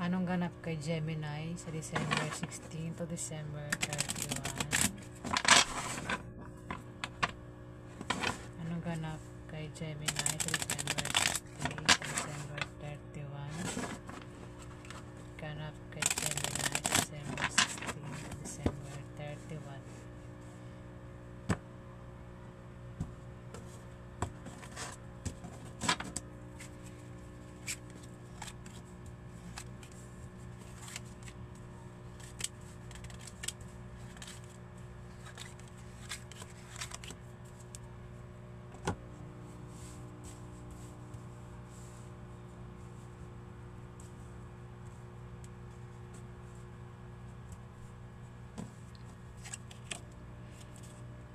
Anong ganap kay Gemini sa December 16 to December 31? Anong ganap kay Gemini sa December 16 to December 31? Ganap kay Gemini sa December 16 to December 31.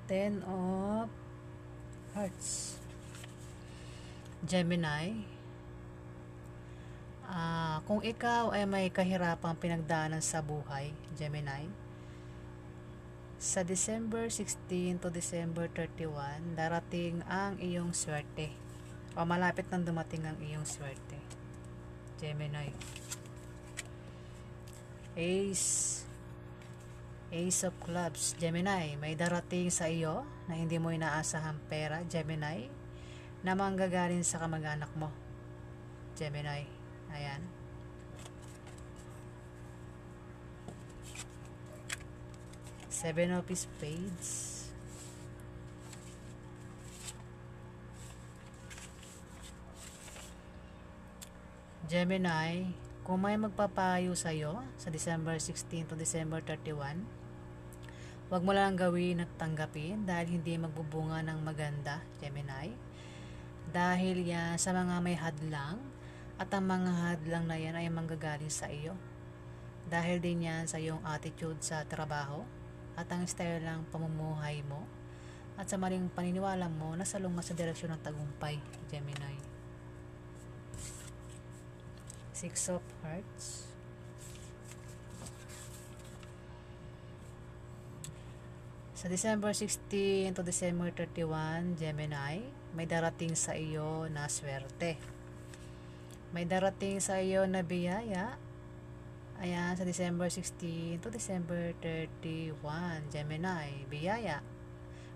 Ten of Hearts. Gemini, kung ikaw ay may kahirapang pinagdaanan sa buhay, Gemini, sa December 16 to December 31, darating ang iyong swerte. O malapit nang dumating ang iyong swerte, Gemini. Ace of Clubs, Gemini, may darating sa iyo na hindi mo inaasahang pera, Gemini, na manggagaling sa kamag-anak mo, Gemini. Ayan. Seven of Spades. Gemini, kung may magpapayo sa iyo sa December 16 to December 31, huwag mo lang gawin at tanggapin dahil hindi magbubunga ng maganda, Gemini. Dahil yan sa mga may hadlang, at ang mga hadlang na yan ay manggagaling sa iyo. Dahil din yan sa iyong attitude sa trabaho at ang style ng pamumuhay mo at sa maling paniniwala mo na salunga sa direksyon ng tagumpay, Gemini. Six of Hearts. Sa December 16 to December 31, Gemini, may darating sa iyo na swerte. May darating sa iyo na biyaya. Ayan, sa December 16 to December 31, Gemini, biyaya.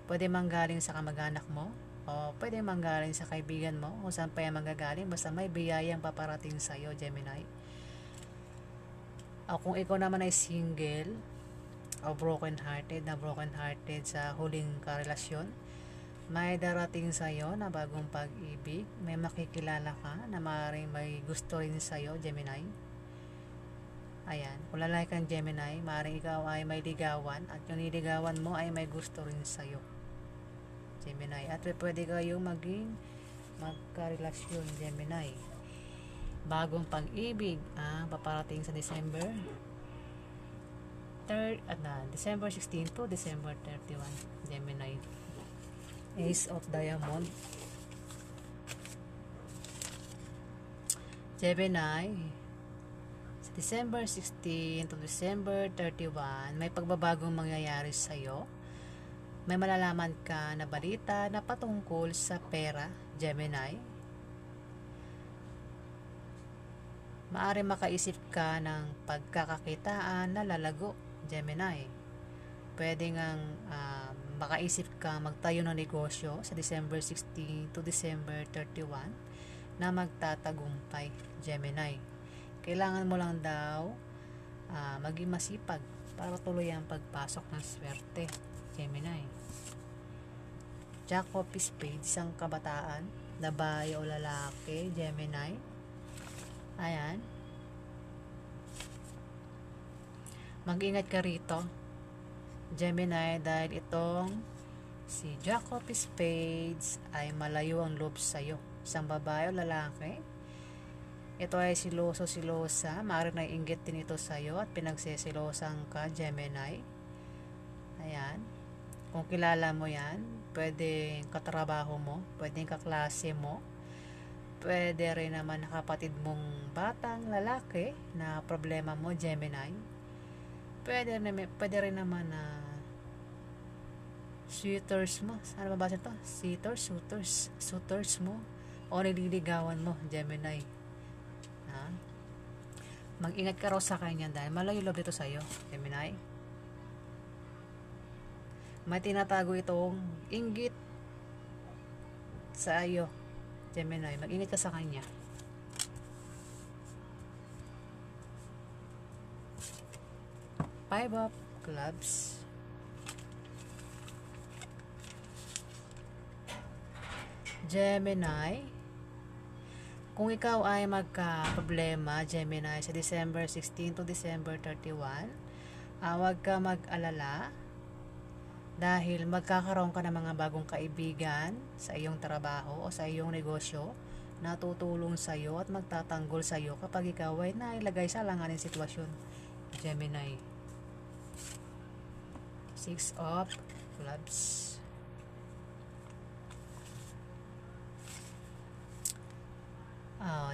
Pwede manggaling sa kamag-anak mo, o pwede manggaling sa kaibigan mo, kung saan pa yan manggagaling, basta may biyayang paparating sa iyo, Gemini. O kung ikaw naman ay single, o broken hearted sa huling karelasyon, may darating sa iyo na bagong pag-ibig, may makikilala ka na maaaring may gusto rin sa iyo, Gemini. Ayan, kung lalaki kang Gemini, maaaring ikaw ay may ligawan at yung niligawan mo ay may gusto rin sa iyo, Gemini. At pwede kayong magkarelasyon, Gemini. Bagong pag-ibig ang paparating sa December 16 to December 31, Gemini. Ace of Diamond. Gemini, sa December 16 to December 31, may pagbabagong mangyayari sa iyo. May malalaman ka na balita na patungkol sa pera, Gemini. Maaari makaisip ka ng pagkakakitaan na lalago, Gemini. Pwede ngang makaisip ka magtayo ng negosyo sa December 16 to December 31 na magtatagumpay, Gemini. Kailangan mo lang daw maging masipag para tuloy ang pagpasok ng swerte, Gemini. Jack of Spades, isang kabataan, babae o lalaki, Gemini. Ayan. Mag-ingat ka rito, Gemini, dahil itong si Jack of Spades ay malayo ang loob sa'yo. Isang babae o lalaki, ito ay silosa, maaaring naiinggit din ito sa'yo at pinagsisilosan ka, Gemini. Ayan. Kung kilala mo yan, pwede katrabaho mo, pwede kaklase mo, pwede rin naman kapatid mong batang lalaki na problema mo, Gemini. Pwede rin naman na suitors mo. Ano ba ito? Suitors mo o nililigawan mo, Gemini. Mag-ingat ka raw sa kanya dahil malayo loob dito sa'yo, Gemini. May tinatago itong inggit sa iyo, Gemini. Mag-ingat ka sa kanya. Five of Clubs. Gemini, kung ikaw ay magka-problema, Gemini, sa December 16 to December 31, huwag ka mag-alala dahil magkakaroon ka ng mga bagong kaibigan sa iyong trabaho o sa iyong negosyo na tutulong sa iyo at magtatanggol sa iyo kapag ikaw ay nailagay sa alanganing sitwasyon, Gemini. Six of Clubs.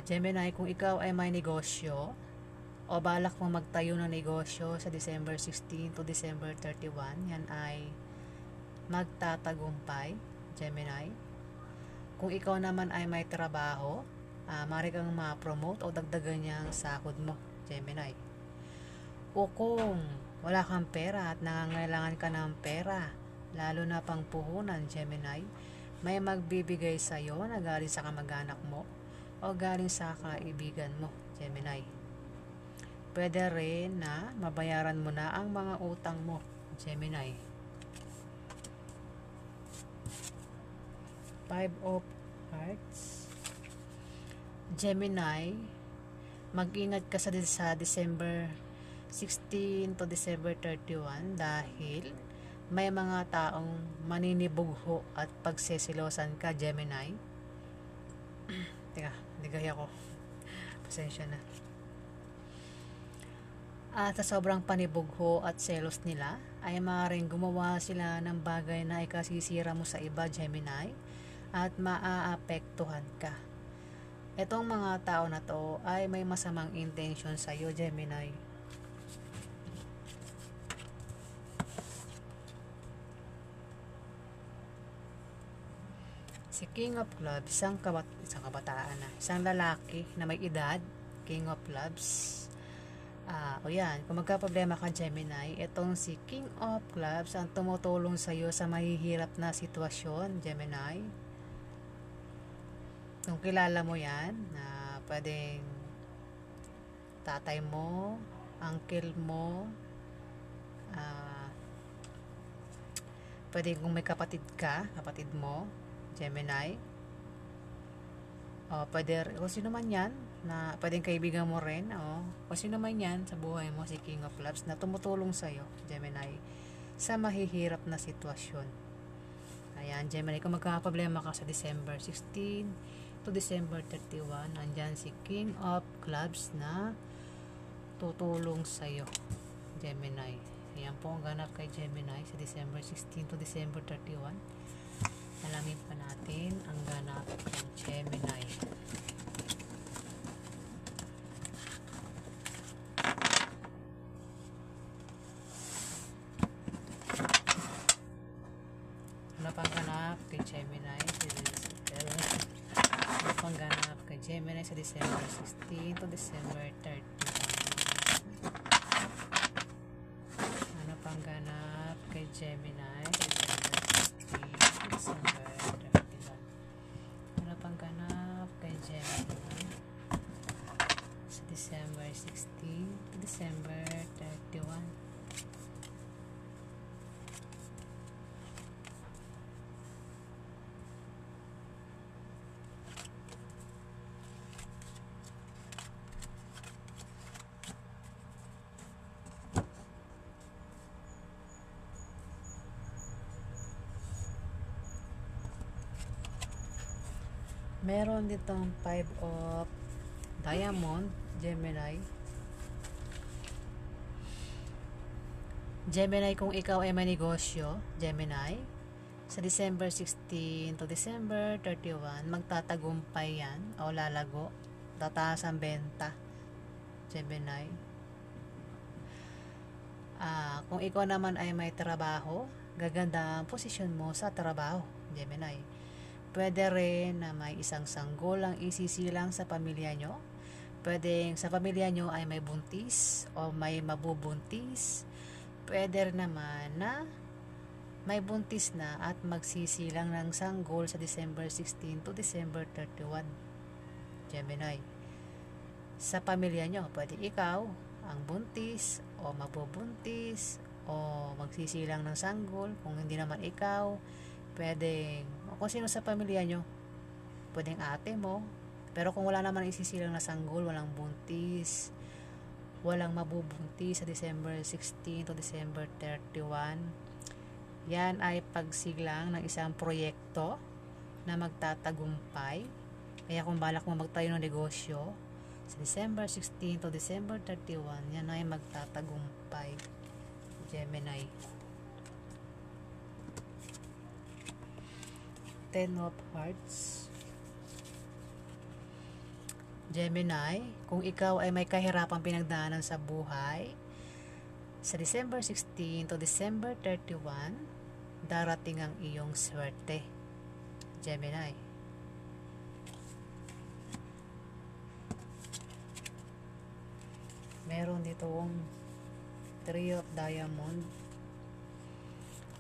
Gemini, kung ikaw ay may negosyo o balak mo magtayo ng negosyo sa December 16 to December 31, yan ay magtatagumpay, Gemini. Kung ikaw naman ay may trabaho, maaari kang ma-promote o dagdagan niyang sahod mo, Gemini. O kung wala kang pera at nangangailangan ka ng pera, lalo na pang puhunan, Gemini, may magbibigay sa iyo na galing sa kamag-anak mo o galing sa kaibigan mo, Gemini. Pwede rin na mabayaran mo na ang mga utang mo, Gemini. Five of Hearts. Gemini, mag-ingat ka sa December 16 to December 31 dahil may mga taong maninibugho at pagsesilosan ka, Gemini. Teka, hindi gaya ko. Pasensya na. At sa sobrang panibugho at selos nila, ay maaaring gumawa sila ng bagay na ikasisira mo sa iba, Gemini, at maaapektuhan ka. Itong mga tao na to ay may masamang intention sa iyo, Gemini. Si King of Clubs, isang kabataan na, isang lalaki na may edad, King of Clubs. O yan, kung magka-problema ka, Gemini, itong si King of Clubs ang tumutulong sa iyo sa mahihirap na sitwasyon, Gemini. Kung kilala mo yan, na pwedeng tatay mo, uncle mo, pwedeng kung may kapatid ka, kapatid mo, Gemini, o pwede, kung sino man yan, na pwedeng kaibigan mo rin, o kung sino man yan sa buhay mo, si King of Clubs, na tumutulong sa'yo, Gemini, sa mahihirap na sitwasyon. Ayan, Gemini, kung magkakaproblema ka sa December 16 to December 31, nandyan si King of Clubs na tutulong sa'yo, Gemini. Ayan po ang ganap kay Gemini sa December 16 to December 31. Alamin pa natin ang ganap ng Gemini. Ano pang ganap kay Gemini? Ano pang ganap kay Gemini sa December 16 to December 31? Ano pang ganap kay Gemini? December 31. Ano pang ganap kay Gemini sa December 16 to December 31? Meron ditong 5 of Diamond, Gemini. Gemini, kung ikaw ay may negosyo, Gemini, sa December 16 to December 31, magtatagumpay yan o lalago, tataas ang benta, Gemini. Kung ikaw naman ay may trabaho, gaganda ang posisyon mo sa trabaho, Gemini. Pwede rin na may isang sanggol ang isisilang sa pamilya nyo. Pwedeng sa pamilya nyo ay may buntis o may mabubuntis. Pwede rin naman na may buntis na at magsisilang ng sanggol sa December 16 to December 31. Gemini. Sa pamilya nyo, pwede ikaw ang buntis o mabubuntis o magsisilang ng sanggol. Kung hindi naman ikaw, pwedeng kung sino sa pamilya nyo, pwedeng ate mo. Pero kung wala naman isisilang na sanggol, walang buntis, walang mabubuntis sa December 16 to December 31, yan ay pagsiglang ng isang proyekto na magtatagumpay. Kaya kung balak mo magtayo ng negosyo sa December 16 to December 31, yan ay magtatagumpay. Gemini. Ten of Hearts. Gemini, kung ikaw ay may kahirapang pinagdaanan sa buhay, sa December 16 to December 31, darating ang iyong swerte. Gemini. Meron ditong Three of Diamond.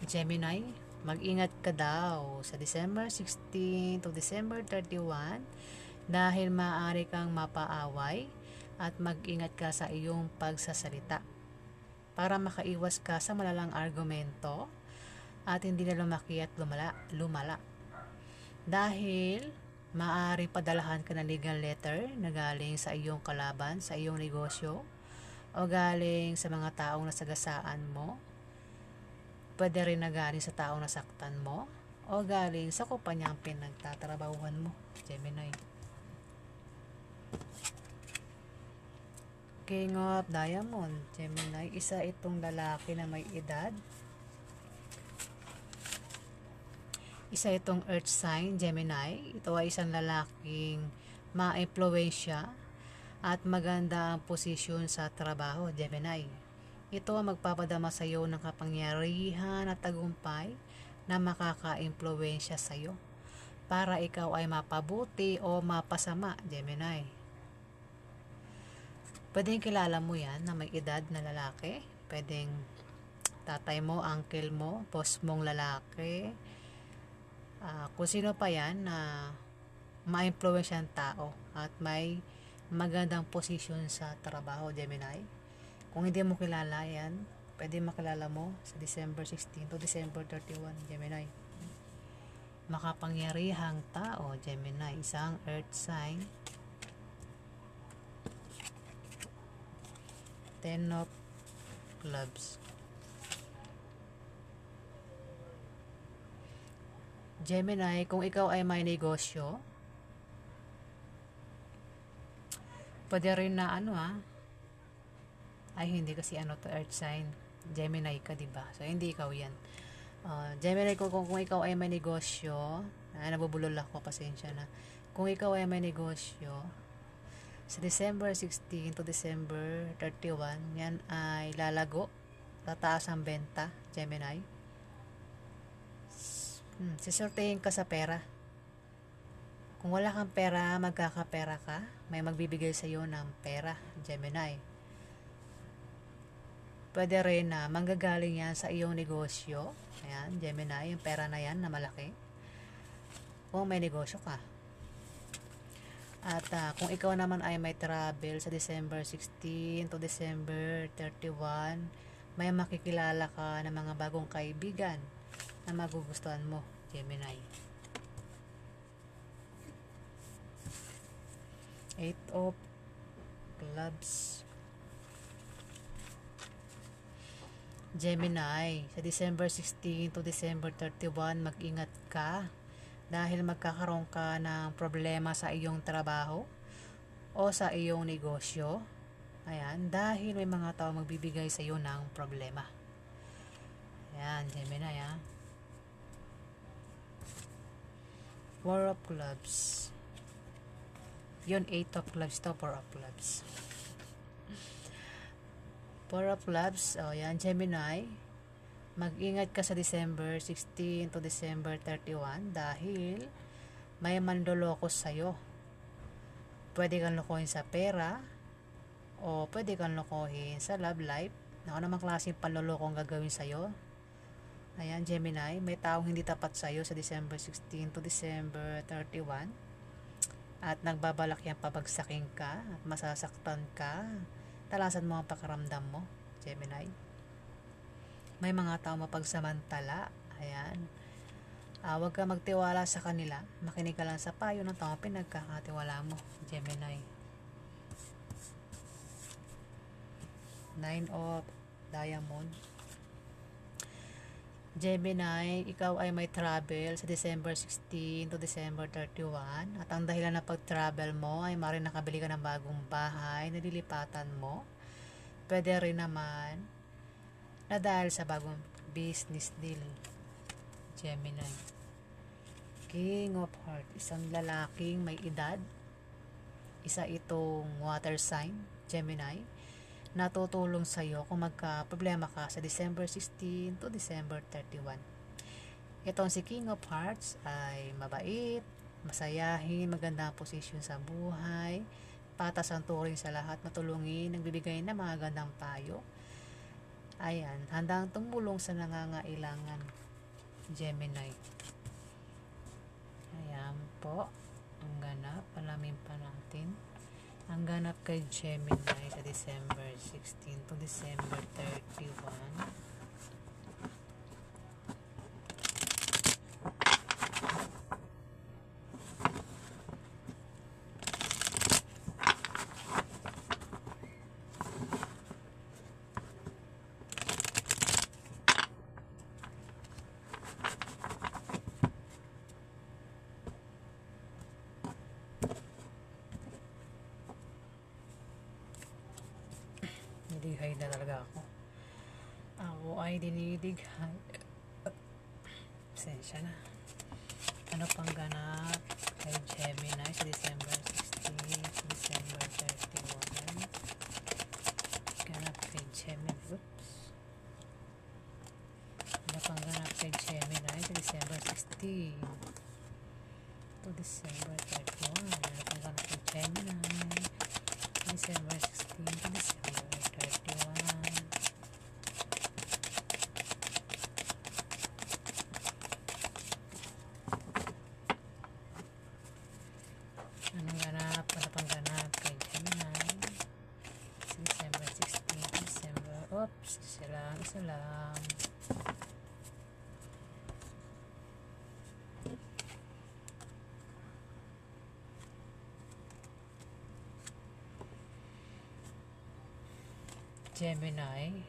Gemini, mag-ingat ka daw sa December 16 to December 31 dahil maaari kang mapaaway at mag-ingat ka sa iyong pagsasalita para makaiwas ka sa malalang argumento at hindi na lumaki at lumala. Dahil maaaring padalahan ka ng legal letter na galing sa iyong kalaban, sa iyong negosyo o galing sa mga taong nasagasaan mo. Pwede rin na galing sa taong nasaktan mo o galing sa kumpanyang pinagtatrabahuhan mo. Gemini. King of Diamond, Gemini, isa itong lalaki na may edad. Isa itong earth sign, Gemini. Ito ay isang lalaking ma-impluwensya at maganda ang posisyon sa trabaho, Gemini. Ito ang magpapadama sa iyo ng kapangyarihan at tagumpay na makaka-impluwensya sa iyo para ikaw ay mapabuti o mapasama, Gemini. Pwedeng kilala mo yan na may edad na lalaki. Pwedeng tatay mo, uncle mo, boss mong lalaki. Kung sino pa yan na ma-influensyang tao at may magandang posisyon sa trabaho, Gemini. Kung hindi mo kilala yan, pwede makilala mo sa December 16 to December 31, Gemini. Makapangyarihang tao, Gemini. Isang earth sign. Ten of Clubs. Gemini, kung ikaw ay may negosyo, pwede rin na ay hindi kasi to earth sign. Gemini ka, diba? So hindi ikaw yan. Gemini, kung ikaw ay may negosyo, nabubulol ako, pasensya na. Kung ikaw ay may negosyo, sa December 16 to December 31, yan ay lalago, tataas ang benta, Gemini. Sisortehin ka sa pera. Kung wala kang pera, magkakapera ka, may magbibigay sa iyo ng pera, Gemini. Pwede rin na manggagaling yan sa iyong negosyo. Ayan, Gemini, yung pera na yan na malaki. Kung may negosyo ka. At kung ikaw naman ay may travel sa December 16 to December 31, may makikilala ka ng mga bagong kaibigan na magugustuhan mo, Gemini. 8 of Clubs. Gemini, sa December 16 to December 31, mag-ingat ka dahil magkakaroon ka ng problema sa iyong trabaho o sa iyong negosyo. Ayan, dahil may mga tao magbibigay sa iyo ng problema. Ayan, Gemini, Four of Clubs. Yun, 8 of Clubs to, 4 of Clubs. 4 of Clubs, yan, Gemini. Mag-ingat ka sa December 16 to December 31 dahil may manloloko sa'yo. Pwede kang lokohin sa pera, o pwede kang lokohin sa love life. Ano namang klaseng panloloko ang gagawin sa'yo? Ayan, Gemini, may taong hindi tapat sa'yo sa December 16 to December 31. At nagbabalak yan pabagsakin ka at masasaktan ka. Talasan mo ang pakiramdam mo, Gemini. May mga tao mapagsamantala. Ayan. Huwag ka magtiwala sa kanila. Makinig ka lang sa payo ng taong pinagkakatiwala mo, Gemini. 9 of Diamond. Gemini, ikaw ay may travel sa December 16 to December 31. At ang dahilan ng pag-travel mo ay maaaring nakabili ka ng bagong bahay, nililipatan mo. Pwede rin naman na dahil sa bagong business deal, Gemini. King of Hearts, isang lalaking may edad. Isa itong water sign, Gemini. Natutulong sa iyo kung magka-problema ka sa December 16 to December 31. Itong si King of Hearts ay mabait, masayahin, magandang posisyon sa buhay, patas ang turing sa lahat, matulungin, nagbibigay ng mga gandang payo. Ayan, handang tumulong sa nangangailangan, Gemini. Ayan po, ang ganap, alamin pa natin. Ang ganap kay Gemini sa December 16 to December 31. Dinidighay na talaga ako. Ako ay dinidighay. Pasensya na. Ano pang ganap kay Gemini sa December 16 to December 31? Ganap kay Gemini. Oops. Ano pang ganap kay Gemini sa December 16 to December 31? Ano pang ganap kay Gemini December 16 to December 31? Anong ganap? Ano pang ganap kay Gemini sa December 16 to December? Oops, isa lang. Gemini,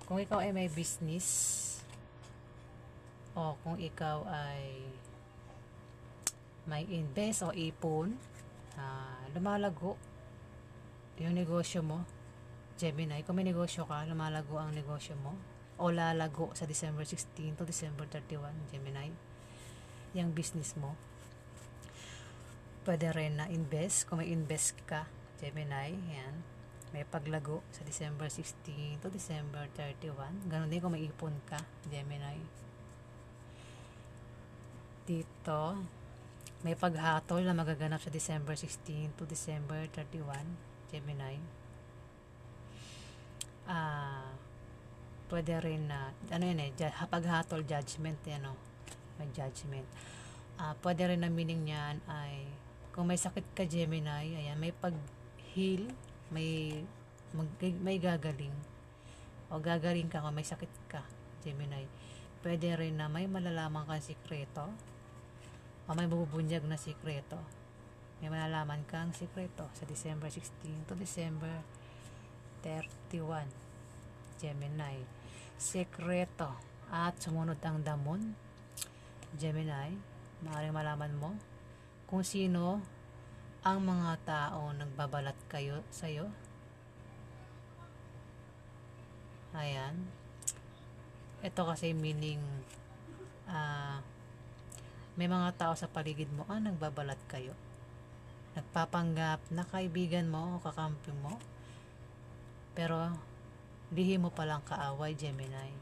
kung ikaw ay may business o kung ikaw ay may invest o ipon, lumalago yung negosyo mo, Gemini. Kung may negosyo ka, lumalago ang negosyo mo o lalago sa December 16 to December 31, Gemini, yung business mo. Pwede rin na invest, kung may invest ka, Gemini, yan, may paglago sa December 16 to December 31. Ganon din kung may ipon ka, Gemini. Dito, may paghatol na magaganap sa December 16 to December 31, Gemini. Pwede rin na, paghatol, judgment, may judgment. Pwede rin na meaning niyan ay, kung may sakit ka, Gemini, ayan, may pag-heal, may gagaling o gagaling ka kung may sakit ka, Gemini. Pwede rin na may malalaman kang sikreto o may bubunyag na sikreto, may malalaman kang sikreto sa December 16 to December 31, Gemini. Sikreto at sumunod ang damon, Gemini. Maaaring malaman mo kung sino ang mga tao nagbabalat kayo sa'yo. Ayan. Ito kasi meaning may mga tao sa paligid mo nagbabalat kayo. Nagpapanggap na kaibigan mo o kakampi mo. Pero lihim mo palang kaaway, Gemini.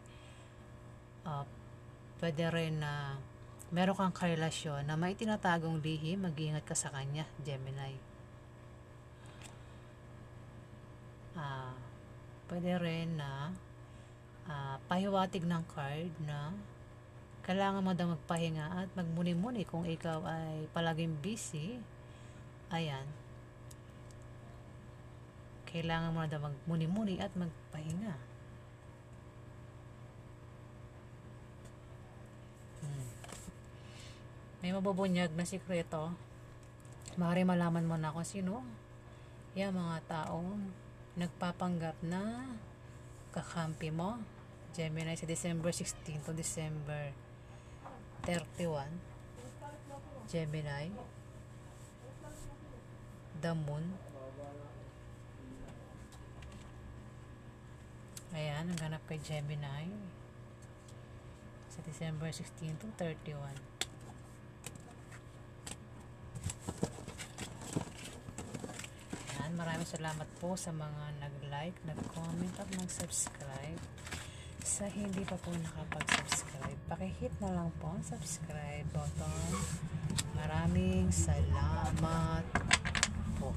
Pwede rin na meron kang karelasyon na may tinatagong lihim, mag-iingat ka sa kanya, Gemini. ah, pwede rin na pahiwatig ng card na kailangan mo daw magpahinga at magmuni-muni kung ikaw ay palaging busy. Ayan. Kailangan mo na daw magmuni-muni at magpahinga. May mabubunyag na sikreto. Maaari malaman mo na kung sino yung mga taong nagpapanggap na kakampi mo. Gemini sa December 16 to December 31. Gemini. The Moon. Ayan, ang ganap kay Gemini sa December 16 to 31. Maraming salamat po sa mga nag-like, nag-comment at nag-subscribe. Sa hindi pa po nakapag-subscribe, pakihit na lang po ang subscribe button. Maraming salamat po.